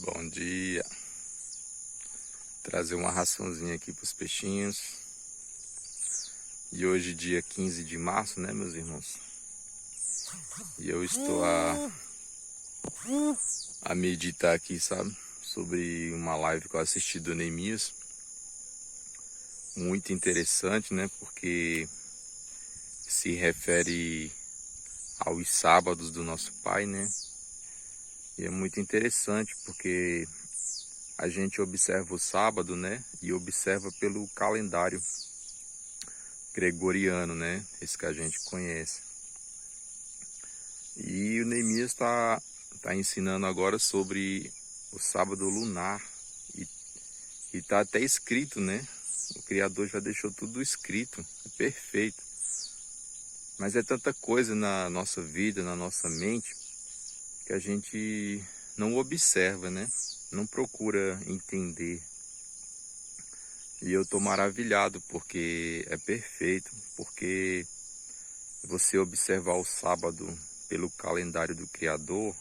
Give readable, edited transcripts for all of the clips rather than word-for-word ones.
Bom dia. Trazer uma raçãozinha aqui para os peixinhos. E hoje, dia 15 de março, né, meus irmãos? E eu estou a meditar aqui, sabe? Sobre uma live que eu assisti do Neemias. Muito interessante, né? Porque se refere aos sábados do nosso Pai, né? E é muito interessante porque a gente observa o sábado, né? E observa pelo calendário gregoriano, né? Esse que a gente conhece. E o Neemias está ensinando agora sobre o sábado lunar. E está até escrito, né? O Criador já deixou tudo escrito. É perfeito. Mas é tanta coisa na nossa vida, na nossa mente, que a gente não observa, né? Não procura entender. E eu estou maravilhado porque é perfeito, porque você observar o sábado pelo calendário do Criador,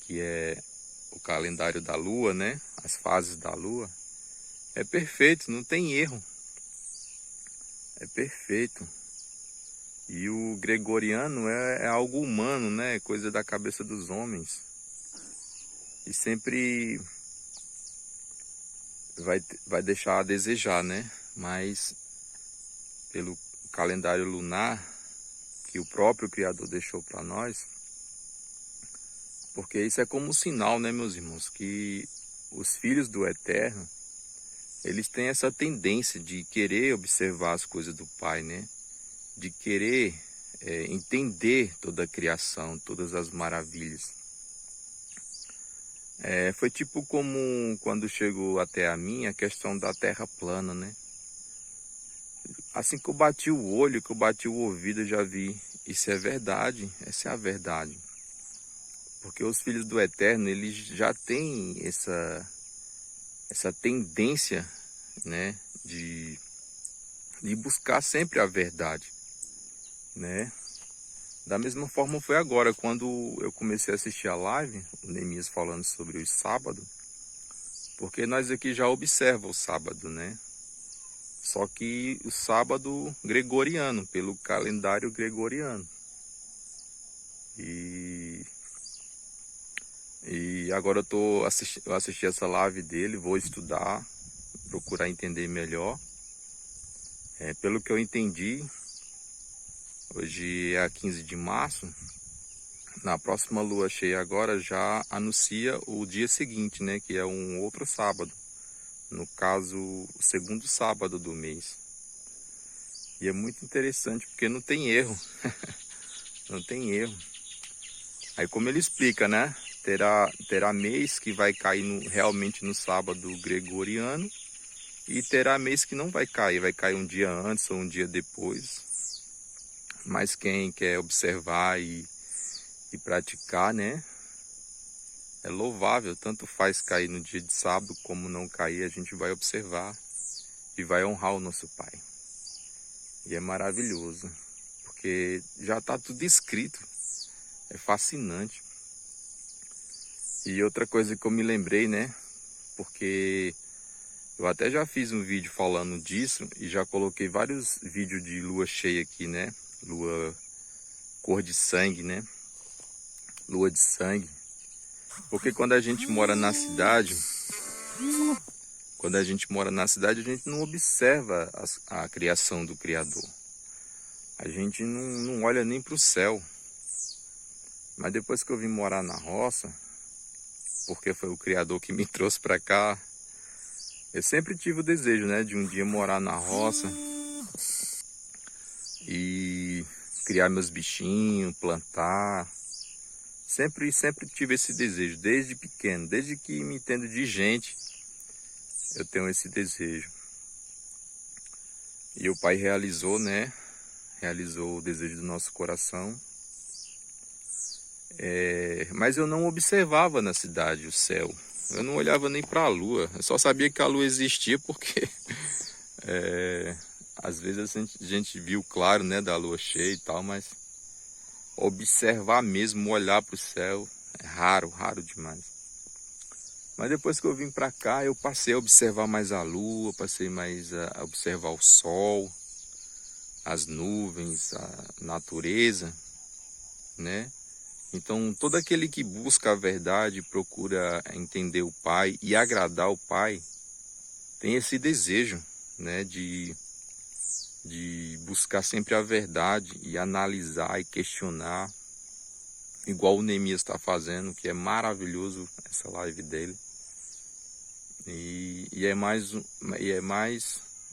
que é o calendário da Lua, né? As fases da Lua, é perfeito, não tem erro. É perfeito. E o gregoriano é algo humano, né? Coisa da cabeça dos homens. E sempre vai deixar a desejar, né? Mas pelo calendário lunar que o próprio Criador deixou para nós, porque isso é como um sinal, né, meus irmãos, que os filhos do Eterno, eles têm essa tendência de querer observar as coisas do Pai, né? De querer entender toda a criação, todas as maravilhas. Foi tipo como quando chegou até a mim a questão da terra plana, né? Assim que eu bati o olho, que eu bati o ouvido, eu já vi. Isso é verdade, essa é a verdade. Porque os filhos do Eterno, eles já têm essa tendência, né? De buscar sempre a verdade, né? Da mesma forma foi agora, quando eu comecei a assistir a live, o Neemias falando sobre os sábados, porque nós aqui já observamos o sábado, né? Só que o sábado gregoriano, pelo calendário gregoriano. E agora eu assisti essa live dele, vou estudar, procurar entender melhor. Pelo que eu entendi, hoje é a 15 de março, na próxima lua cheia agora já anuncia o dia seguinte, né? Que é um outro sábado. No caso, o segundo sábado do mês. E é muito interessante porque não tem erro. Não tem erro. Aí como ele explica, né? Terá mês que vai cair realmente no sábado gregoriano. E terá mês que não vai cair um dia antes ou um dia depois. Mas quem quer observar e praticar, né? É louvável, tanto faz cair no dia de sábado como não cair, a gente vai observar e vai honrar o nosso Pai. E é maravilhoso, porque já está tudo escrito, é fascinante. E outra coisa que eu me lembrei, né? Porque eu até já fiz um vídeo falando disso e já coloquei vários vídeos de lua cheia aqui, né? Lua cor de sangue, né? Lua de sangue. Porque quando a gente mora na cidade, a gente não observa a criação do Criador. A gente não olha nem para o céu. Mas depois que eu vim morar na roça, porque foi o Criador que me trouxe para cá, eu sempre tive o desejo, né, de um dia morar na roça e criar meus bichinhos, plantar. Sempre tive esse desejo, desde pequeno, desde que me entendo de gente, eu tenho esse desejo. E o Pai realizou, né? Realizou o desejo do nosso coração. Mas eu não observava na cidade o céu. Eu não olhava nem para a lua. Eu só sabia que a lua existia porque às vezes a gente viu claro, né, da lua cheia e tal, mas observar mesmo, olhar para o céu é raro demais. Mas depois que eu vim para cá, eu passei a observar mais a lua, passei mais a observar o sol, as nuvens, a natureza, né? Então, todo aquele que busca a verdade, procura entender o Pai e agradar o Pai, tem esse desejo, né, de buscar sempre a verdade e analisar e questionar, igual o Neemias está fazendo, que é maravilhoso essa live dele. E é mais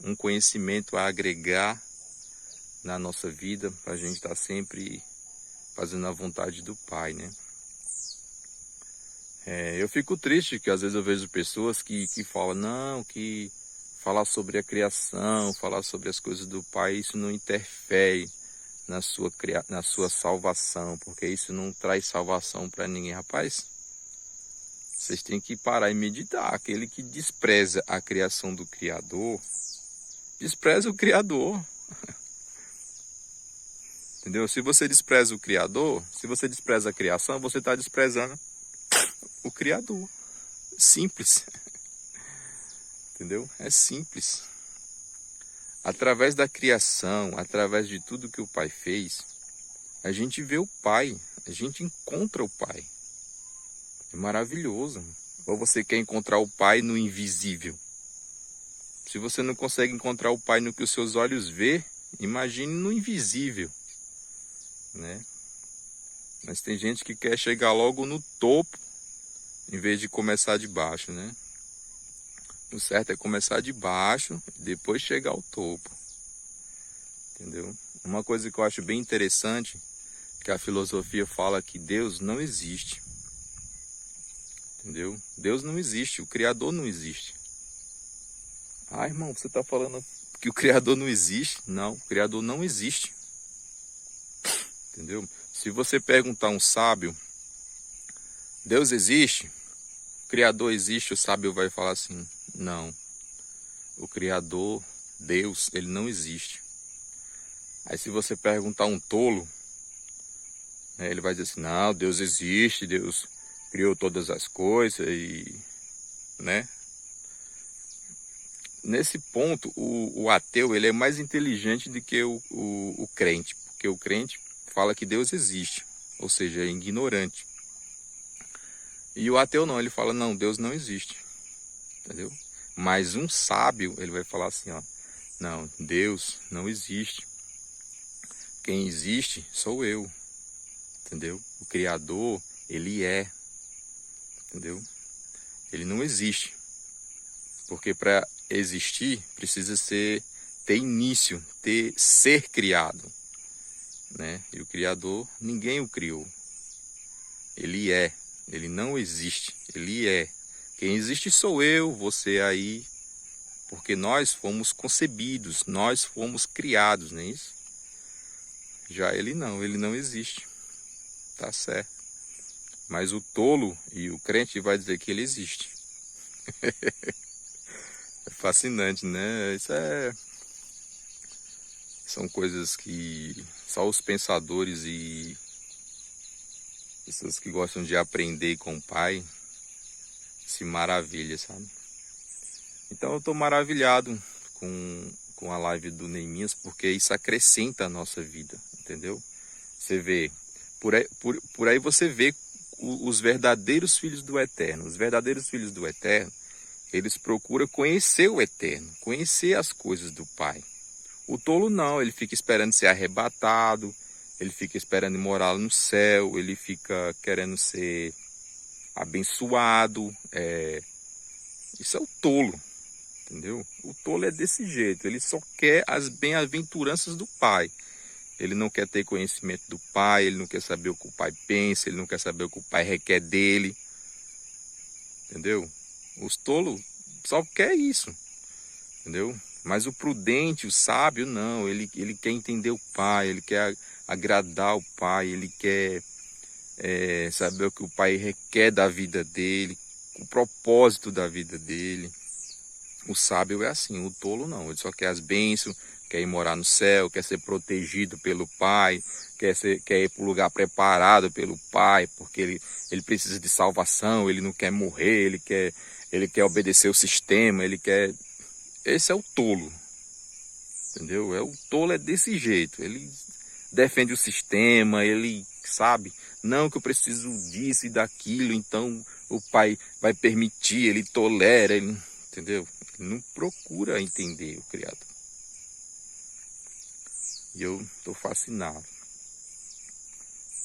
um conhecimento a agregar na nossa vida, para a gente estar sempre fazendo a vontade do Pai, né? Eu fico triste que às vezes eu vejo pessoas que falam, não, que falar sobre a criação, falar sobre as coisas do Pai, isso não interfere na sua salvação, porque isso não traz salvação para ninguém. Rapaz, vocês têm que parar e meditar. Aquele que despreza a criação do Criador, despreza o Criador. Entendeu? Se você despreza o Criador, se você despreza a criação, você está desprezando o Criador. Simples. Entendeu? É simples. Através da criação, através de tudo que o Pai fez, a gente vê o Pai, a gente encontra o Pai. É maravilhoso. Ou você quer encontrar o Pai no invisível? Se você não consegue encontrar o Pai no que os seus olhos vê, imagine no invisível, né? Mas tem gente que quer chegar logo no topo, em vez de começar de baixo, né? O certo é começar de baixo e depois chegar ao topo. Entendeu? Uma coisa que eu acho bem interessante, que a filosofia fala que Deus não existe. Entendeu? Deus não existe, o Criador não existe. Ah, irmão, você está falando que o Criador não existe? Não, o Criador não existe. Entendeu? Se você perguntar a um sábio, Deus existe? O Criador existe? O sábio vai falar assim, não. O Criador, Deus, ele não existe. Aí se você perguntar a um tolo, né, ele vai dizer assim, não, Deus existe, Deus criou todas as coisas e, né? Nesse ponto, o ateu, ele é mais inteligente do que o crente, porque o crente fala que Deus existe, ou seja, é ignorante. E o ateu não, ele fala, não, Deus não existe, entendeu? Mas um sábio, ele vai falar assim, ó, não, Deus não existe. Quem existe sou eu, entendeu? O Criador, ele é, entendeu? Ele não existe, porque para existir precisa ter início, ser criado, né? E o Criador, ninguém o criou. Ele é, ele não existe, ele é. Quem existe sou eu, você aí, porque nós fomos concebidos, nós fomos criados, não é isso? Já ele não existe, tá certo. Mas o tolo e o crente vai dizer que ele existe. É fascinante, né? São coisas que só os pensadores e pessoas que gostam de aprender com o Pai se maravilham, sabe? Então eu estou maravilhado com a live do Neemias, porque isso acrescenta a nossa vida, entendeu? Você vê, por aí você vê os verdadeiros filhos do Eterno. Os verdadeiros filhos do Eterno, eles procuram conhecer o Eterno, conhecer as coisas do Pai. O tolo não, ele fica esperando ser arrebatado, ele fica esperando morar no céu, ele fica querendo ser abençoado. Isso é o tolo, entendeu? O tolo é desse jeito, ele só quer as bem-aventuranças do Pai. Ele não quer ter conhecimento do Pai, ele não quer saber o que o Pai pensa, ele não quer saber o que o Pai requer dele. Entendeu? Os tolos só quer isso, entendeu? Mas o prudente, o sábio, não. Ele quer entender o Pai, ele quer agradar o Pai, ele quer saber o que o Pai requer da vida dele, o propósito da vida dele. O sábio é assim, o tolo não. Ele só quer as bênçãos, quer ir morar no céu, quer ser protegido pelo Pai, quer ir para um lugar preparado pelo Pai, porque ele precisa de salvação, ele não quer morrer, ele quer obedecer o sistema, ele quer... Esse é o tolo, entendeu? O tolo é desse jeito, ele defende o sistema, ele sabe, não que eu preciso disso e daquilo, então o Pai vai permitir, ele tolera, ele, entendeu? Ele não procura entender o Criador. E eu estou fascinado.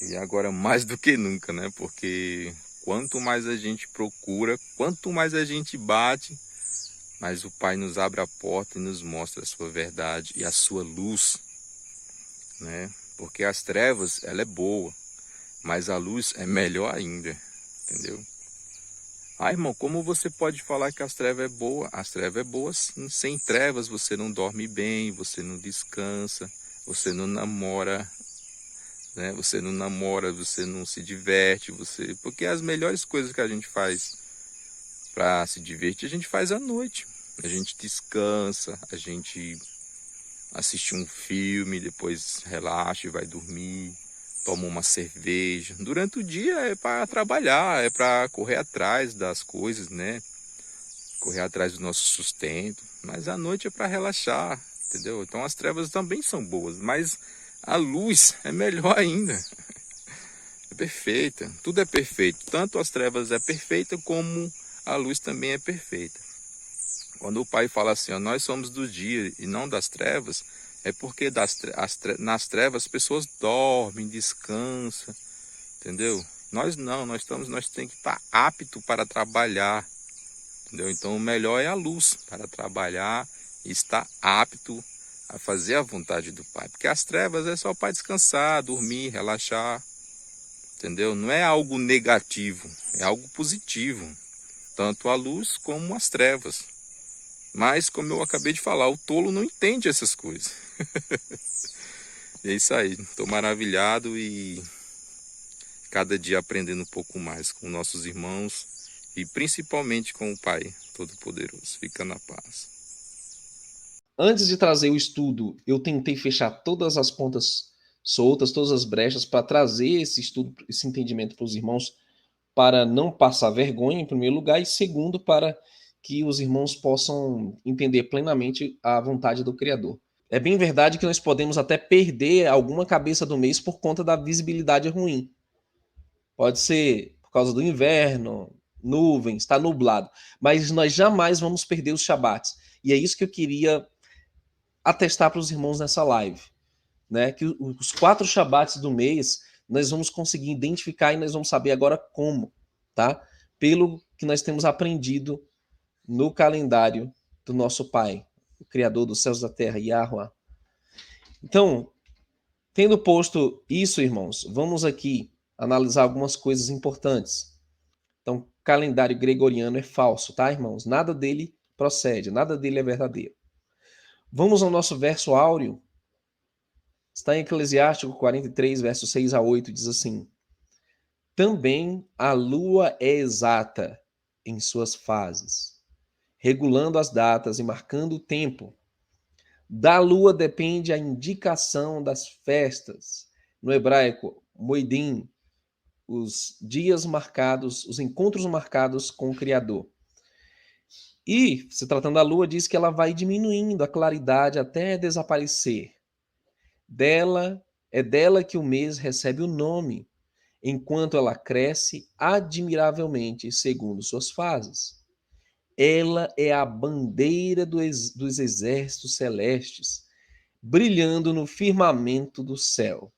E agora mais do que nunca, né? Porque quanto mais a gente procura, quanto mais a gente bate, mais o Pai nos abre a porta e nos mostra a sua verdade e a sua luz, né? Porque as trevas, ela é boa, mas a luz é melhor ainda, entendeu? Ah, irmão, como você pode falar que as trevas é boa? As trevas é boa sim. Sem trevas você não dorme bem, você não descansa, você não namora, né? Você não namora, você não se diverte, porque as melhores coisas que a gente faz para se divertir, a gente faz à noite. A gente descansa, a gente assiste um filme, depois relaxa e vai dormir, toma uma cerveja. Durante o dia é para trabalhar, é para correr atrás das coisas, né? Correr atrás do nosso sustento. Mas à noite é para relaxar, entendeu? Então as trevas também são boas, mas a luz é melhor ainda. É perfeita, tudo é perfeito. Tanto as trevas é perfeita como a luz também é perfeita. Quando o Pai fala assim, ó, nós somos do dia e não das trevas, é porque nas trevas as pessoas dormem, descansam, entendeu? Nós não, nós temos que estar apto para trabalhar, entendeu? Então o melhor é a luz para trabalhar e estar apto a fazer a vontade do Pai. Porque as trevas é só para descansar, dormir, relaxar, entendeu? Não é algo negativo, é algo positivo. Tanto a luz como as trevas. Mas, como eu acabei de falar, o tolo não entende essas coisas. E é isso aí. Estou maravilhado e cada dia aprendendo um pouco mais com nossos irmãos e principalmente com o Pai Todo-Poderoso. Fica na paz. Antes de trazer o estudo, eu tentei fechar todas as pontas soltas, todas as brechas, para trazer esse estudo, esse entendimento para os irmãos, para não passar vergonha, em primeiro lugar, e segundo, para que os irmãos possam entender plenamente a vontade do Criador. É bem verdade que nós podemos até perder alguma cabeça do mês por conta da visibilidade ruim. Pode ser por causa do inverno, nuvens, está nublado. Mas nós jamais vamos perder os Shabats. E é isso que eu queria atestar para os irmãos nessa live. Né? Que os 4 Shabats do mês nós vamos conseguir identificar e nós vamos saber agora como. Tá? Pelo que nós temos aprendido no calendário do nosso Pai, o Criador dos céus e da terra, Yahuwah. Então, tendo posto isso, irmãos, vamos aqui analisar algumas coisas importantes. Então, calendário gregoriano é falso, tá, irmãos? Nada dele procede, nada dele é verdadeiro. Vamos ao nosso verso áureo. Está em Eclesiástico 43, versos 6 a 8, diz assim: também a lua é exata em suas fases, regulando as datas e marcando o tempo. Da lua depende a indicação das festas. No hebraico, moedim, os dias marcados, os encontros marcados com o Criador. E, se tratando da lua, diz que ela vai diminuindo a claridade até desaparecer. É dela que o mês recebe o nome, enquanto ela cresce admiravelmente segundo suas fases. Ela é a bandeira dos exércitos celestes, brilhando no firmamento do céu.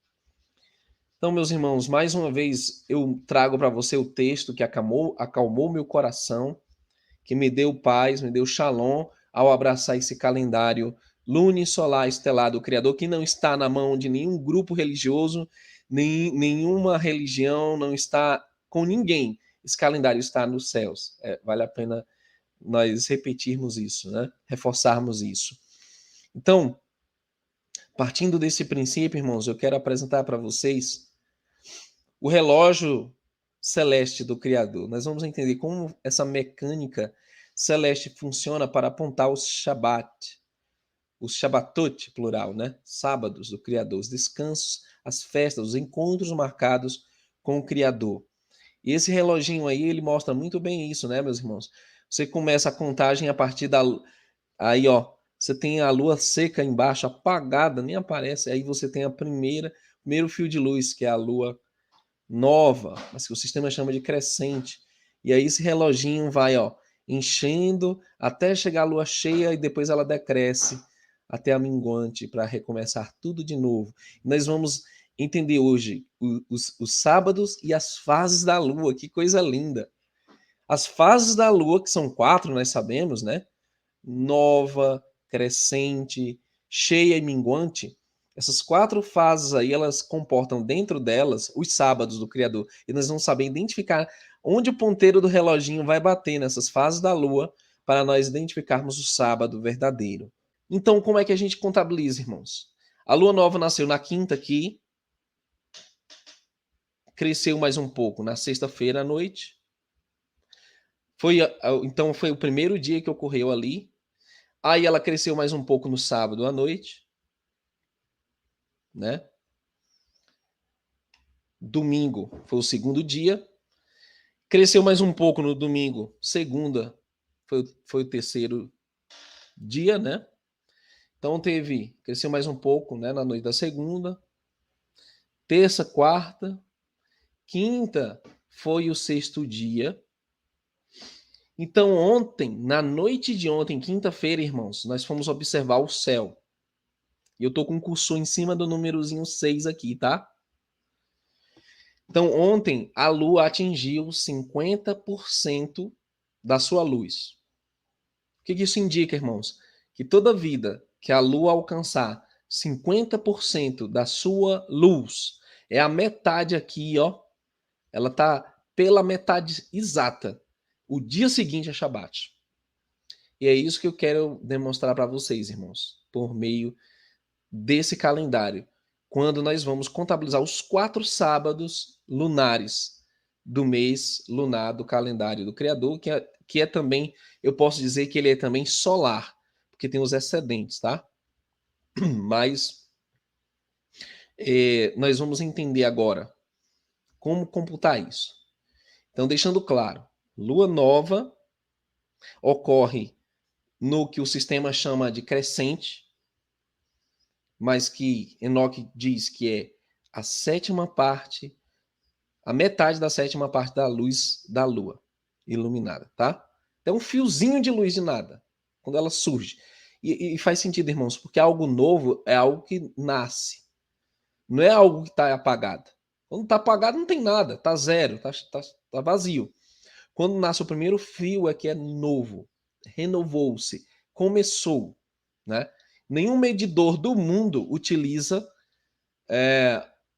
Então, meus irmãos, mais uma vez eu trago para você o texto que acalmou meu coração, que me deu paz, me deu shalom ao abraçar esse calendário lunisolar estelar do Criador, que não está na mão de nenhum grupo religioso, nenhuma religião, não está com ninguém. Esse calendário está nos céus. Vale a pena nós repetirmos isso, né? Reforçarmos isso. Então, partindo desse princípio, irmãos, eu quero apresentar para vocês o relógio celeste do Criador. Nós vamos entender como essa mecânica celeste funciona para apontar o Shabat. os Shabbatot, plural, né? Sábados do Criador, os descansos, as festas, os encontros marcados com o Criador. E esse reloginho aí, ele mostra muito bem isso, né, meus irmãos? Você começa a contagem a partir da... Aí, ó, você tem a lua seca embaixo, apagada, nem aparece. Aí você tem primeiro fio de luz, que é a lua nova, mas que o sistema chama de crescente. E aí esse reloginho vai, ó, enchendo até chegar a lua cheia e depois ela decresce até a minguante para recomeçar tudo de novo. E nós vamos entender hoje os sábados e as fases da lua. Que coisa linda! As fases da lua, que são 4, nós sabemos, né? Nova, crescente, cheia e minguante. Essas 4 fases aí, elas comportam dentro delas os sábados do Criador. E nós vamos saber identificar onde o ponteiro do reloginho vai bater nessas fases da lua para nós identificarmos o sábado verdadeiro. Então, como é que a gente contabiliza, irmãos? A lua nova nasceu na quinta aqui, cresceu mais um pouco na sexta-feira à noite. Então foi o primeiro dia que ocorreu ali. Aí ela cresceu mais um pouco no sábado à noite, né? Domingo foi o segundo dia. Cresceu mais um pouco no domingo. Segunda foi o terceiro dia, né? Então cresceu mais um pouco, né, na noite da segunda. Terça, quarta, quinta foi o sexto dia. Então ontem, na noite de ontem, quinta-feira, irmãos, nós fomos observar o céu. E eu tô com o cursor em cima do númerozinho 6 aqui, tá? Então, ontem, a Lua atingiu 50% da sua luz. O que isso indica, irmãos? Que toda vida que a Lua alcançar 50% da sua luz, é a metade aqui, ó. Ela está pela metade exata. O dia seguinte é Shabat. E é isso que eu quero demonstrar para vocês, irmãos, por meio desse calendário, quando nós vamos contabilizar os 4 sábados lunares do mês lunar do calendário do Criador, que é também, eu posso dizer que ele é também solar, porque tem os excedentes, tá? Mas nós vamos entender agora como computar isso. Então, deixando claro, lua nova ocorre no que o sistema chama de crescente, mas que Enoque diz que é a sétima parte, a metade da sétima parte da luz da lua iluminada, tá? É um fiozinho de luz de nada, quando ela surge. E faz sentido, irmãos, porque algo novo é algo que nasce, não é algo que está apagado. Quando está apagado, não tem nada, está zero, tá vazio. Quando nasce o primeiro fio, é que é novo, renovou-se, começou, né? Nenhum medidor do mundo utiliza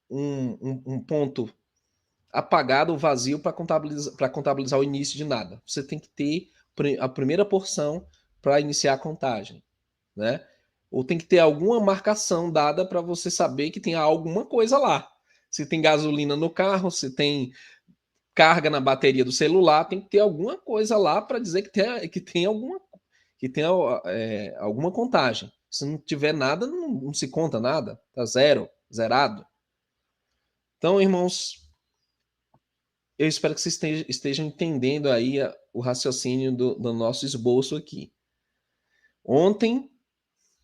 um ponto apagado, vazio, para contabilizar o início de nada. Você tem que ter a primeira porção para iniciar a contagem, né? Ou tem que ter alguma marcação dada para você saber que tem alguma coisa lá. Se tem gasolina no carro, se tem carga na bateria do celular, tem que ter alguma coisa lá para dizer que tem alguma contagem. Se não tiver nada, não se conta nada, tá zerado. Então, irmãos, eu espero que vocês estejam entendendo aí o raciocínio do nosso esboço aqui. Ontem,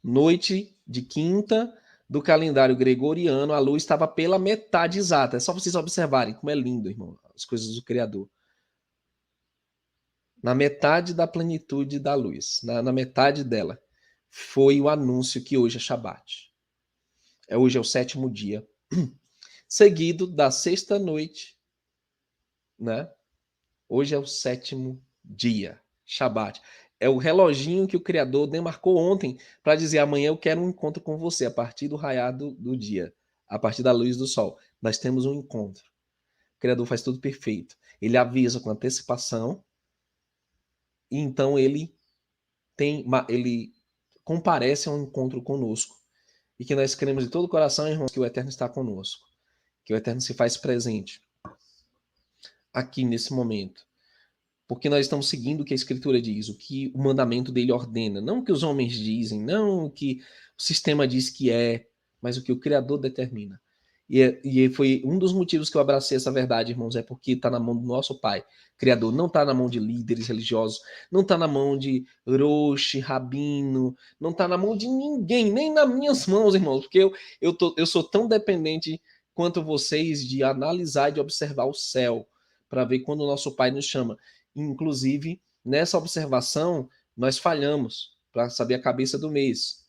noite de quinta do calendário gregoriano, a lua estava pela metade exata. É só vocês observarem como é lindo, irmão, as coisas do Criador. Na metade da plenitude da luz, na metade dela, foi o anúncio que hoje é Shabat. Hoje é o 7º dia, seguido da sexta noite, né? Hoje é o 7º dia, Shabat. É o reloginho que o Criador demarcou ontem para dizer: amanhã eu quero um encontro com você, a partir do raiar do dia, a partir da luz do sol. Nós temos um encontro. O Criador faz tudo perfeito. Ele avisa com antecipação, e então ele comparece a um encontro conosco. E que nós queremos de todo o coração, irmãos, que o Eterno está conosco. Que o Eterno se faz presente aqui nesse momento. porque nós estamos seguindo o que a Escritura diz, o que o mandamento dele ordena, não o que os homens dizem, não o que o sistema diz que é, mas o que o Criador determina. E foi um dos motivos que eu abracei essa verdade, irmãos, é porque está na mão do nosso Pai Criador, não está na mão de líderes religiosos, não está na mão de roche, rabino, não está na mão de ninguém, nem nas minhas mãos, irmãos, porque eu sou tão dependente quanto vocês de analisar e de observar o céu, para ver quando o nosso Pai nos chama. Inclusive, nessa observação, nós falhamos para saber a cabeça do mês,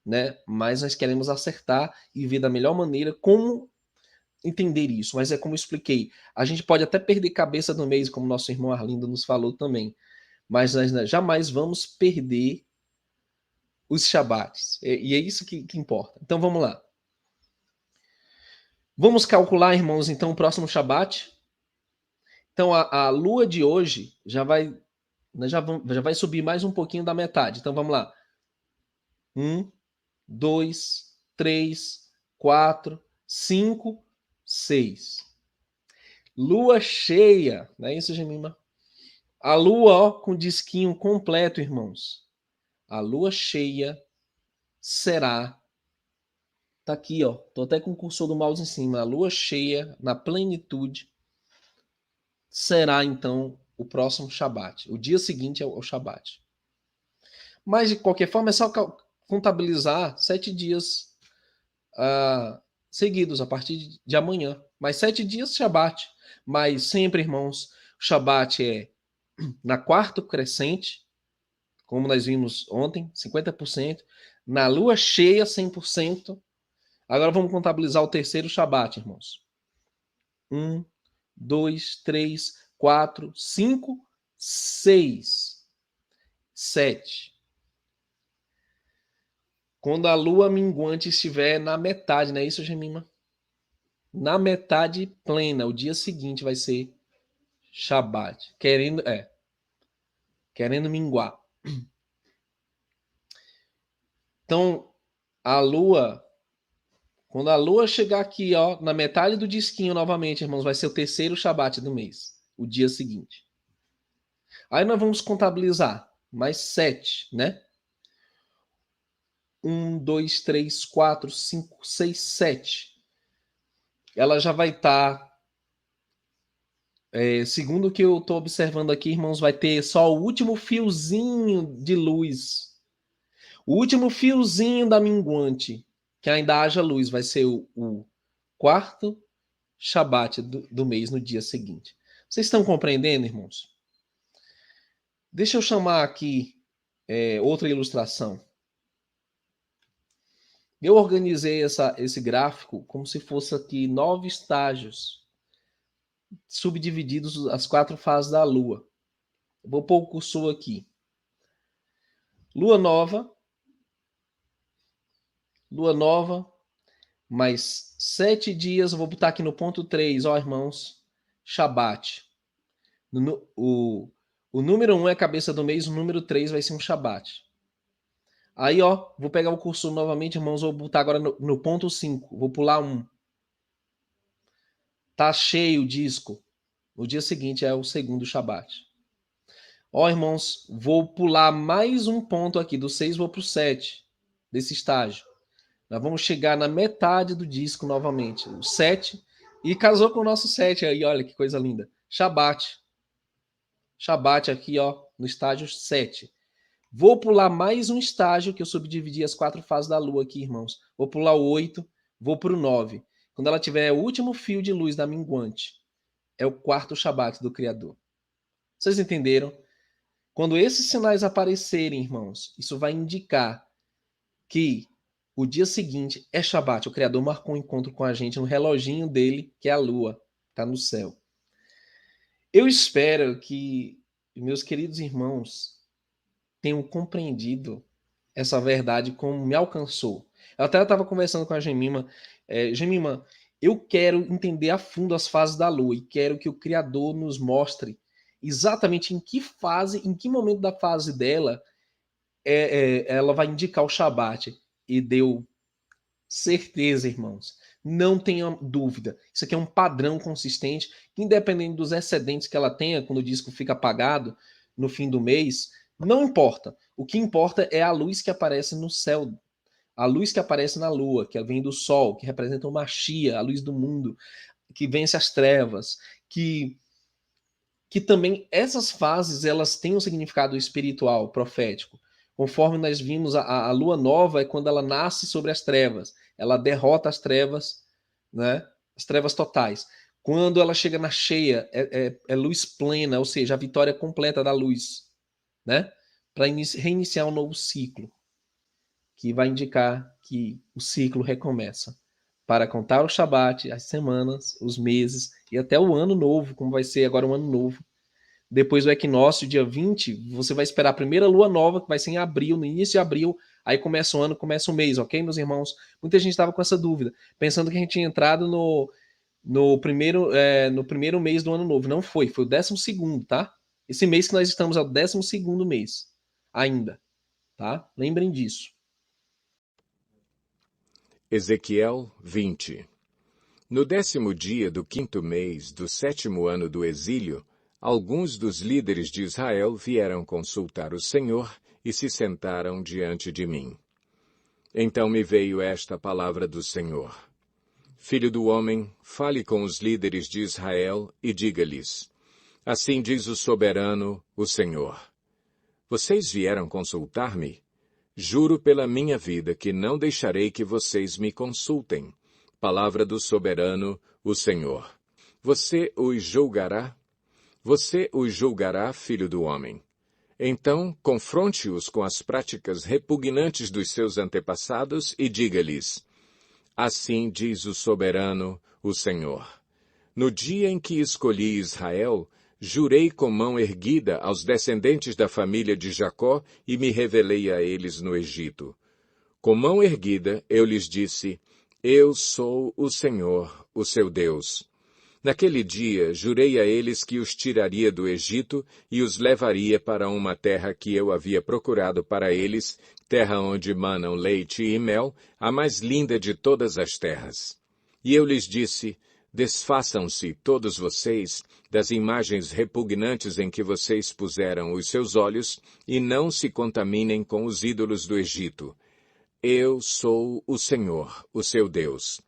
né? Mas nós queremos acertar e ver da melhor maneira como entender isso. Mas é como eu expliquei, a gente pode até perder cabeça do mês, como nosso irmão Arlindo nos falou também, mas nós, né, jamais vamos perder os shabates. E é isso que importa. Então vamos lá. Vamos calcular, irmãos, então o próximo shabat. Então a lua de hoje já vai subir mais um pouquinho da metade. Então vamos lá. 1, 2, 3, 4, 5, 6. Lua cheia, não é isso, Gemima? A lua, ó, com disquinho completo, irmãos. A lua cheia será. Tá aqui, ó. Tô até com o cursor do mouse em cima. A lua cheia, na plenitude, será então o próximo Shabat. O dia seguinte é o Shabat. Mas, de qualquer forma, é só contabilizar 7 dias seguidos, a partir de amanhã. Mas 7 dias, Shabat. Mas sempre, irmãos, o Shabat é na quarta crescente, como nós vimos ontem, 50%. Na lua cheia, 100%. Agora vamos contabilizar o terceiro Shabat, irmãos. 1, 2, 3, 4, 5, 6, 7. Quando a lua minguante estiver na metade, não é isso, Gemima? Na metade plena, o dia seguinte vai ser Shabat. Querendo minguar. Então, quando a lua chegar aqui, ó, na metade do disquinho novamente, irmãos, vai ser o terceiro Shabat do mês, o dia seguinte. Aí nós vamos contabilizar mais 7, né? 1, 2, 3, 4, 5, 6, 7. Ela já vai estar, segundo o que eu estou observando aqui, irmãos, vai ter só o último fiozinho de luz. O último fiozinho da minguante, que ainda haja luz, vai ser o quarto Shabat do mês, no dia seguinte. Vocês estão compreendendo, irmãos? Deixa eu chamar aqui outra ilustração. Eu organizei esse gráfico como se fosse aqui 9 estágios, subdivididos as 4 fases da Lua. Vou pôr o cursor aqui. Lua nova, mais 7 dias, eu vou botar aqui no ponto 3, ó, irmãos, Shabat. O número 1 é a cabeça do mês, o número 3 vai ser um Shabat. Aí, ó, vou pegar o cursor novamente, irmãos, vou botar agora no ponto 5, vou pular 1. Tá cheio o disco. No dia seguinte é o segundo Shabat. Ó, irmãos, vou pular mais um ponto aqui, do 6 vou para o 7, desse estágio. Nós vamos chegar na metade do disco novamente, o 7, e casou com o nosso 7 aí, olha que coisa linda. Shabat. Shabat aqui, ó, no estágio 7. Vou pular mais um estágio, que eu subdividi as 4 fases da Lua aqui, irmãos. Vou pular o 8, vou para o 9. Quando ela tiver o último fio de luz da minguante, é o quarto Shabat do Criador. Vocês entenderam? Quando esses sinais aparecerem, irmãos, isso vai indicar que o dia seguinte é Shabat. O Criador marcou um encontro com a gente no reloginho dele, que é a Lua, está no céu. Eu espero que meus queridos irmãos tenham compreendido essa verdade como me alcançou. Eu até estava conversando com a Gemima. Gemima, eu quero entender a fundo as fases da Lua e quero que o Criador nos mostre exatamente em que fase, em que momento da fase dela ela vai indicar o Shabat. E deu certeza, irmãos. Não tenha dúvida. Isso aqui é um padrão consistente, que independente dos excedentes que ela tenha, quando o disco fica apagado no fim do mês, não importa. O que importa é a luz que aparece no céu, a luz que aparece na lua, que vem do sol, que representa o Machia, a luz do mundo, que vence as trevas, que também essas fases elas têm um significado espiritual, profético. Conforme nós vimos, a lua nova é quando ela nasce sobre as trevas, ela derrota as trevas, né? As trevas totais. Quando ela chega na cheia, é luz plena, ou seja, a vitória completa da luz, né? Para reiniciar um novo ciclo, que vai indicar que o ciclo recomeça. Para contar o Shabat, as semanas, os meses e até o ano novo, como vai ser agora um ano novo. Depois do equinócio, dia 20, você vai esperar a primeira lua nova, que vai ser em abril, no início de abril, aí começa o ano, começa o mês, ok, meus irmãos? Muita gente estava com essa dúvida, pensando que a gente tinha entrado no primeiro mês do ano novo. Não foi, foi o 12º, tá? Esse mês que nós estamos é o 12º mês, ainda, tá? Lembrem disso. Ezequiel 20. No 10º dia do 5º mês do 7º ano do exílio, alguns dos líderes de Israel vieram consultar o Senhor e se sentaram diante de mim. Então me veio esta palavra do Senhor. Filho do homem, fale com os líderes de Israel e diga-lhes: assim diz o soberano, o Senhor. Vocês vieram consultar-me? Juro pela minha vida que não deixarei que vocês me consultem. Palavra do soberano, o Senhor. Você os julgará? Você os julgará, filho do homem. Então, confronte-os com as práticas repugnantes dos seus antepassados e diga-lhes: assim diz o soberano, o Senhor. No dia em que escolhi Israel, jurei com mão erguida aos descendentes da família de Jacó e me revelei a eles no Egito. Com mão erguida, eu lhes disse: eu sou o Senhor, o seu Deus. Naquele dia, jurei a eles que os tiraria do Egito e os levaria para uma terra que eu havia procurado para eles, terra onde manam leite e mel, a mais linda de todas as terras. E eu lhes disse: desfaçam-se, todos vocês, das imagens repugnantes em que vocês puseram os seus olhos, e não se contaminem com os ídolos do Egito. Eu sou o Senhor, o seu Deus.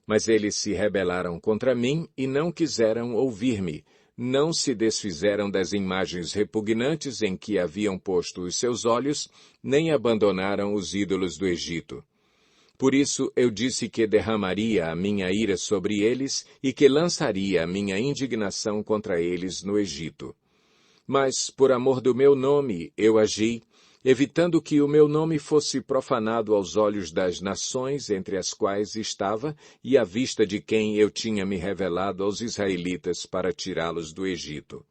Mas eles se rebelaram contra mim e não quiseram ouvir-me, não se desfizeram das imagens repugnantes em que haviam posto os seus olhos, nem abandonaram os ídolos do Egito. Por isso eu disse que derramaria a minha ira sobre eles e que lançaria a minha indignação contra eles no Egito. Mas, por amor do meu nome, eu agi, evitando que o meu nome fosse profanado aos olhos das nações entre as quais estava e à vista de quem eu tinha me revelado aos israelitas para tirá-los do Egito.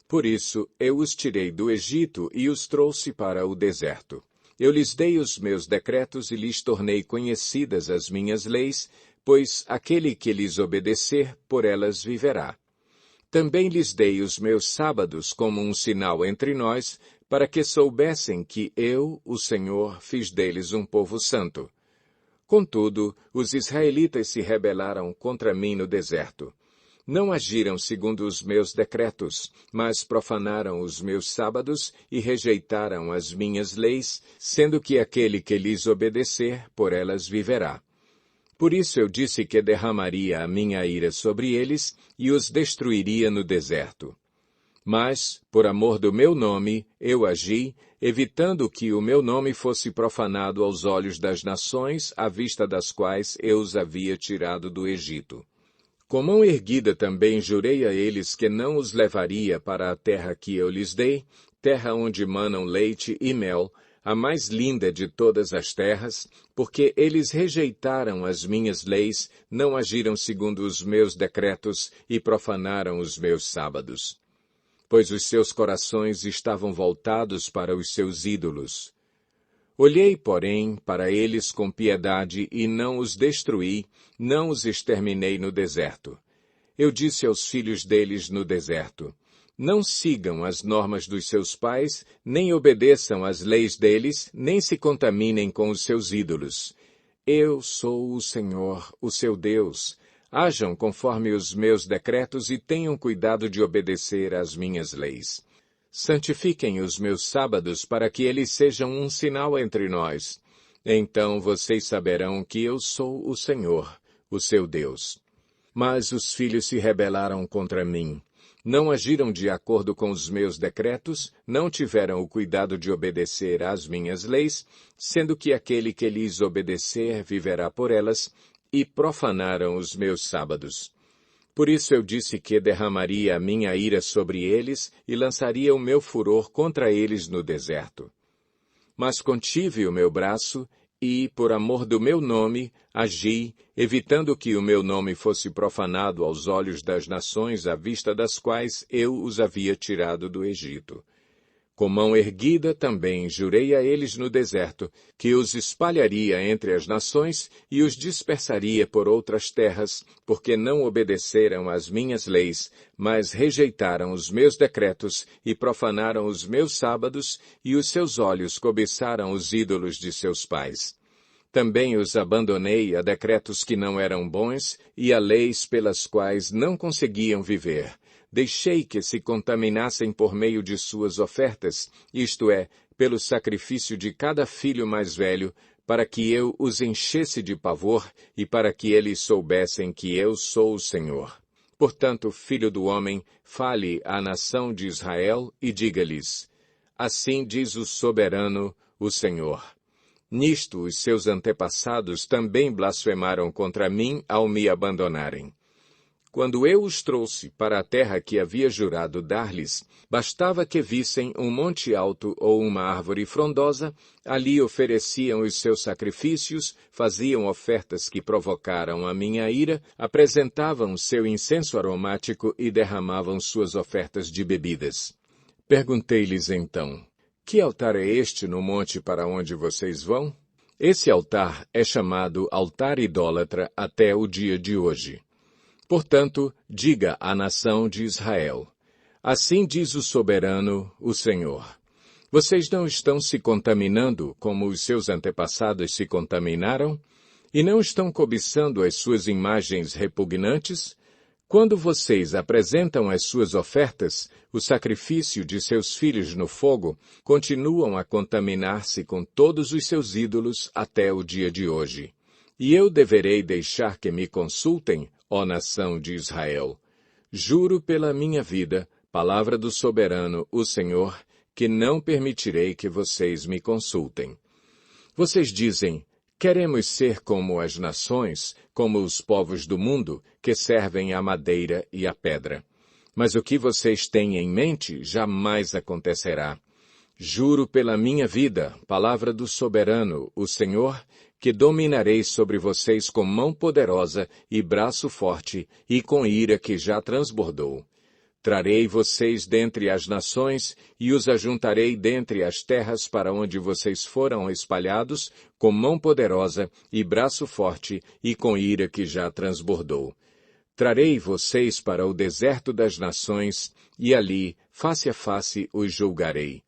Por isso, eu os tirei do Egito e os trouxe para o deserto. Eu lhes dei os meus decretos e lhes tornei conhecidas as minhas leis, pois aquele que lhes obedecer, por elas viverá. Também lhes dei os meus sábados como um sinal entre nós, para que soubessem que eu, o Senhor, fiz deles um povo santo. Contudo, os israelitas se rebelaram contra mim no deserto. Não agiram segundo os meus decretos, mas profanaram os meus sábados e rejeitaram as minhas leis, sendo que aquele que lhes obedecer, por elas viverá. Por isso eu disse que derramaria a minha ira sobre eles e os destruiria no deserto. Mas, por amor do meu nome, eu agi, evitando que o meu nome fosse profanado aos olhos das nações, à vista das quais eu os havia tirado do Egito. Com mão erguida também jurei a eles que não os levaria para a terra que eu lhes dei, terra onde manam leite e mel, a mais linda de todas as terras, porque eles rejeitaram as minhas leis, não agiram segundo os meus decretos e profanaram os meus sábados. Pois os seus corações estavam voltados para os seus ídolos. Olhei, porém, para eles com piedade e não os destruí, não os exterminei no deserto. Eu disse aos filhos deles no deserto: não sigam as normas dos seus pais, nem obedeçam às leis deles, nem se contaminem com os seus ídolos. Eu sou o Senhor, o seu Deus. Hajam conforme os meus decretos e tenham cuidado de obedecer às minhas leis. Santifiquem os meus sábados para que eles sejam um sinal entre nós. Então vocês saberão que eu sou o Senhor, o seu Deus. Mas os filhos se rebelaram contra mim. Não agiram de acordo com os meus decretos, não tiveram o cuidado de obedecer às minhas leis, sendo que aquele que lhes obedecer viverá por elas, e profanaram os meus sábados. Por isso eu disse que derramaria a minha ira sobre eles e lançaria o meu furor contra eles no deserto. Mas contive o meu braço e, por amor do meu nome, agi, evitando que o meu nome fosse profanado aos olhos das nações à vista das quais eu os havia tirado do Egito. Com mão erguida também jurei a eles no deserto, que os espalharia entre as nações e os dispersaria por outras terras, porque não obedeceram às minhas leis, mas rejeitaram os meus decretos e profanaram os meus sábados, e os seus olhos cobiçaram os ídolos de seus pais. Também os abandonei a decretos que não eram bons e a leis pelas quais não conseguiam viver. Deixei que se contaminassem por meio de suas ofertas, isto é, pelo sacrifício de cada filho mais velho, para que eu os enchesse de pavor e para que eles soubessem que eu sou o Senhor. Portanto, filho do homem, fale à nação de Israel e diga-lhes: assim diz o soberano, o Senhor. Nisto os seus antepassados também blasfemaram contra mim ao me abandonarem. Quando eu os trouxe para a terra que havia jurado dar-lhes, bastava que vissem um monte alto ou uma árvore frondosa, ali ofereciam os seus sacrifícios, faziam ofertas que provocaram a minha ira, apresentavam seu incenso aromático e derramavam suas ofertas de bebidas. Perguntei-lhes então: que altar é este no monte para onde vocês vão? Esse altar é chamado altar idólatra até o dia de hoje. Portanto, diga à nação de Israel: assim diz o soberano, o Senhor. Vocês não estão se contaminando como os seus antepassados se contaminaram? E não estão cobiçando as suas imagens repugnantes? Quando vocês apresentam as suas ofertas, o sacrifício de seus filhos no fogo, continuam a contaminar-se com todos os seus ídolos até o dia de hoje. E eu deverei deixar que me consultem, ó nação de Israel. Juro pela minha vida, palavra do soberano, o Senhor, que não permitirei que vocês me consultem. Vocês dizem: queremos ser como as nações, como os povos do mundo, que servem a madeira e a pedra. Mas o que vocês têm em mente jamais acontecerá. Juro pela minha vida, palavra do soberano, o Senhor, que dominarei sobre vocês com mão poderosa e braço forte, e com ira que já transbordou. Trarei vocês dentre as nações, e os ajuntarei dentre as terras para onde vocês foram espalhados, com mão poderosa e braço forte, e com ira que já transbordou. Trarei vocês para o deserto das nações, e ali, face a face, os julgarei.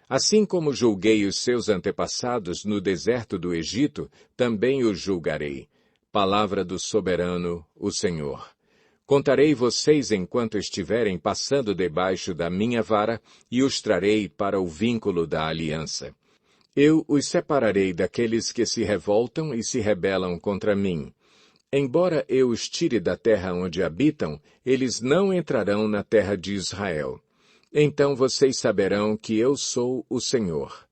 Assim como julguei os seus antepassados no deserto do Egito, também os julgarei. Palavra do soberano, o Senhor. Contarei vocês enquanto estiverem passando debaixo da minha vara, e os trarei para o vínculo da aliança. Eu os separarei daqueles que se revoltam e se rebelam contra mim. Embora eu os tire da terra onde habitam, eles não entrarão na terra de Israel. Então vocês saberão que eu sou o Senhor.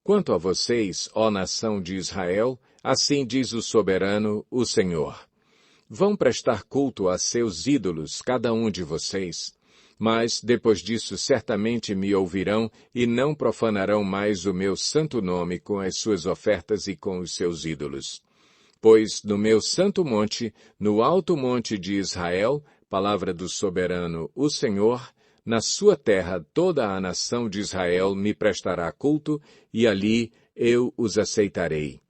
Quanto a vocês, ó nação de Israel, assim diz o soberano, o Senhor. Vão prestar culto a seus ídolos, cada um de vocês. Mas, depois disso, certamente me ouvirão e não profanarão mais o meu santo nome com as suas ofertas e com os seus ídolos. Pois no meu santo monte, no alto monte de Israel, palavra do soberano, o Senhor, na sua terra toda a nação de Israel me prestará culto, e ali eu os aceitarei.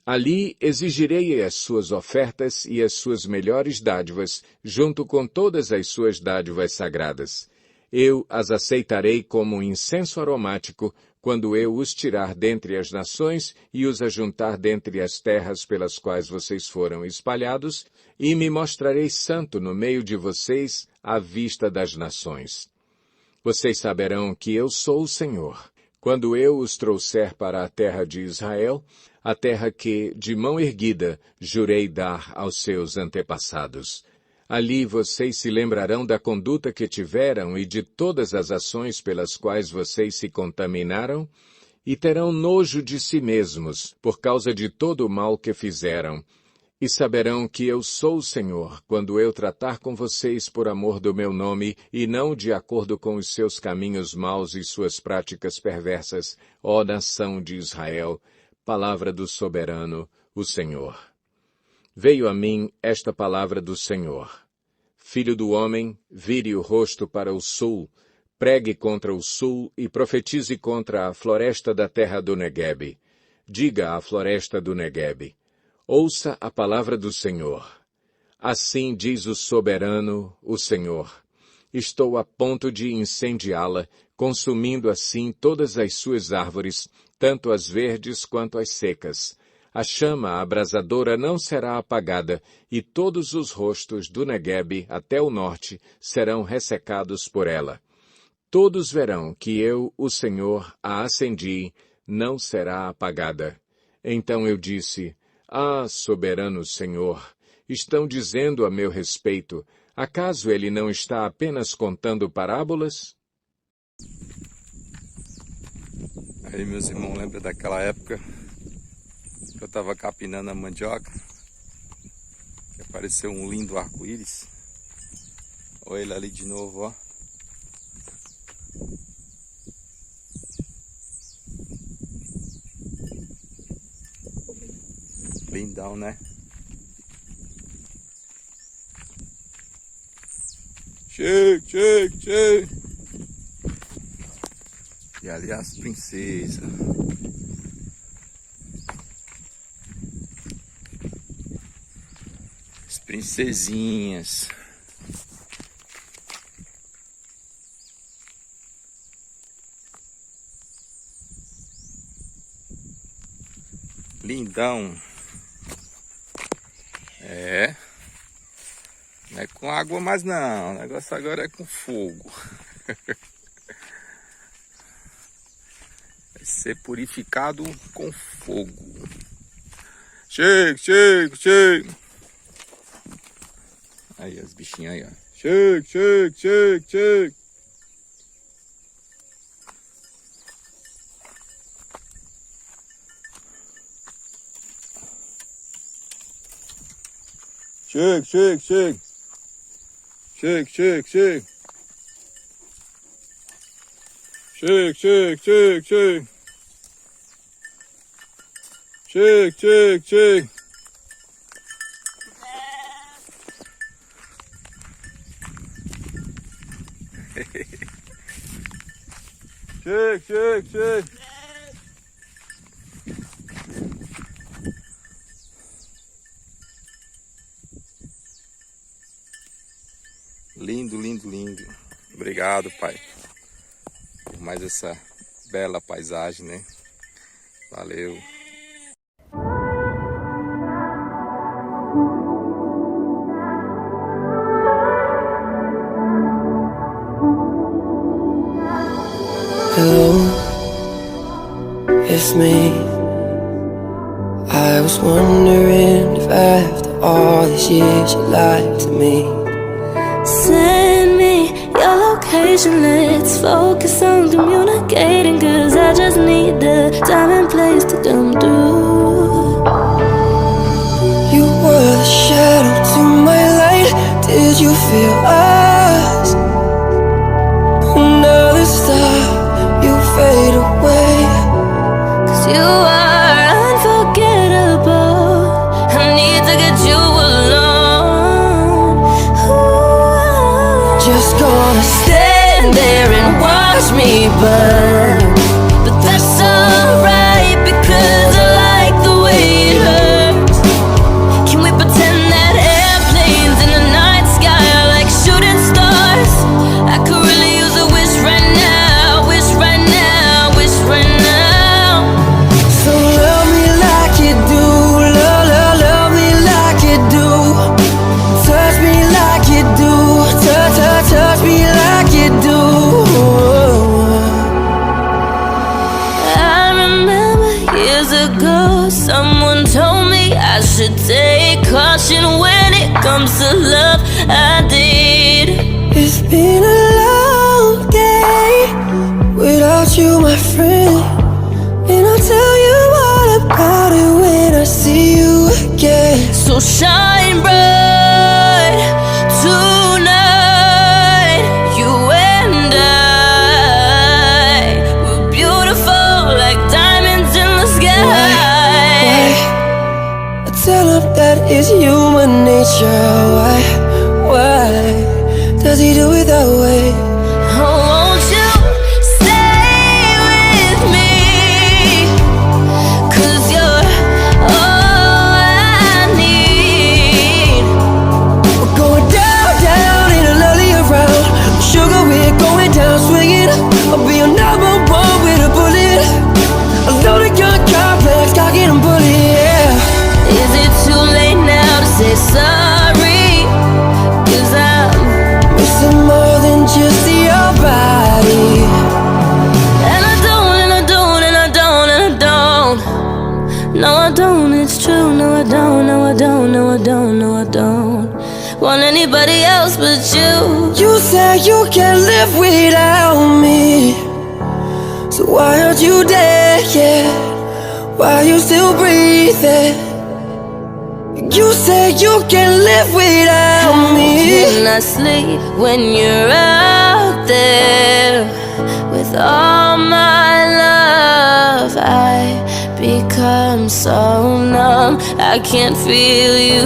Ali exigirei as suas ofertas e as suas melhores dádivas, junto com todas as suas dádivas sagradas. eu as aceitarei como um incenso aromático, quando eu os tirar dentre as nações e os ajuntar dentre as terras pelas quais vocês foram espalhados, e me mostrarei santo no meio de vocês à vista das nações. Vocês saberão que eu sou o Senhor, quando eu os trouxer para a terra de Israel, a terra que, de mão erguida, jurei dar aos seus antepassados. Ali vocês se lembrarão da conduta que tiveram e de todas as ações pelas quais vocês se contaminaram, e terão nojo de si mesmos, por causa de todo o mal que fizeram. E saberão que eu sou o Senhor, quando eu tratar com vocês por amor do meu nome, e não de acordo com os seus caminhos maus e suas práticas perversas, ó nação de Israel. Palavra do soberano, o Senhor. Veio a mim esta palavra do Senhor. Filho do homem, vire o rosto para o sul, pregue contra o sul e profetize contra a floresta da terra do Neguebe. Diga à floresta do Neguebe: ouça a palavra do Senhor. Assim diz o soberano, o Senhor: estou a ponto de incendiá-la, consumindo assim todas as suas árvores, tanto as verdes quanto as secas. A chama abrasadora não será apagada, e todos os rostos do Neguebe até o norte serão ressecados por ela. Todos verão que eu, o Senhor, a acendi, não será apagada. Então eu disse: ah, soberano Senhor, estão dizendo a meu respeito, acaso ele não está apenas contando parábolas? Aí, meus irmãos, lembra daquela época que eu estava capinando a mandioca, que apareceu um lindo arco-íris. Olha ele ali de novo, ó. Lindão, né? Chega. E ali as princesas. As princesinhas. Lindão. É. Não é com água mais não. O negócio agora é com fogo. Vai ser purificado com fogo. Chega. Aí as bichinhas aí, ó. Chega. Chega. Chega. Chega. Lindo. Obrigado, Pai, por mais essa bela paisagem, né? Valeu. Hello, it's me. I was wondering if after all these years you lied to me. Send me your location, let's focus on communicating, cause I just need the time and place to come through. You were the shadow to my light. Did you feel us? Another star, you fade away. Cause you are unforgettable. I need to get you alone. Ooh, Just gonna stand there and watch me burn. but that's alright, because I like the way it hurts. Can we pretend that airplanes in the night sky are like shooting stars? I could really use a you, my friend, and I'll tell you all about it when I see you again. So shine bright tonight, you and I. We're beautiful like diamonds in the sky. Why? I tell him that it's human nature. Why does he do it that way? Oh, won't you stay with me? 'Cause you're all I need. We're going down, down in a lovely around. Sugar, we're going down, swinging. I'll be your number one with a bullet. A loaded gun complex, cocking and bullet, yeah. Is it too late now to say sorry? 'Cause I'm Missing more than just your body. and I don't, and I don't, and I don't, and I don't. No, I don't, it's true. No, I don't, no, I don't, no, I don't, no, I don't want anybody else but you. You said you can't live without me, so why aren't you dead yet? Why are you still breathing? You said you can't live without me. Can I sleep when you're out there with all my love? I become so numb, I can't feel you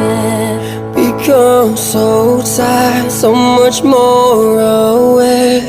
there. Become so tired, so much more aware.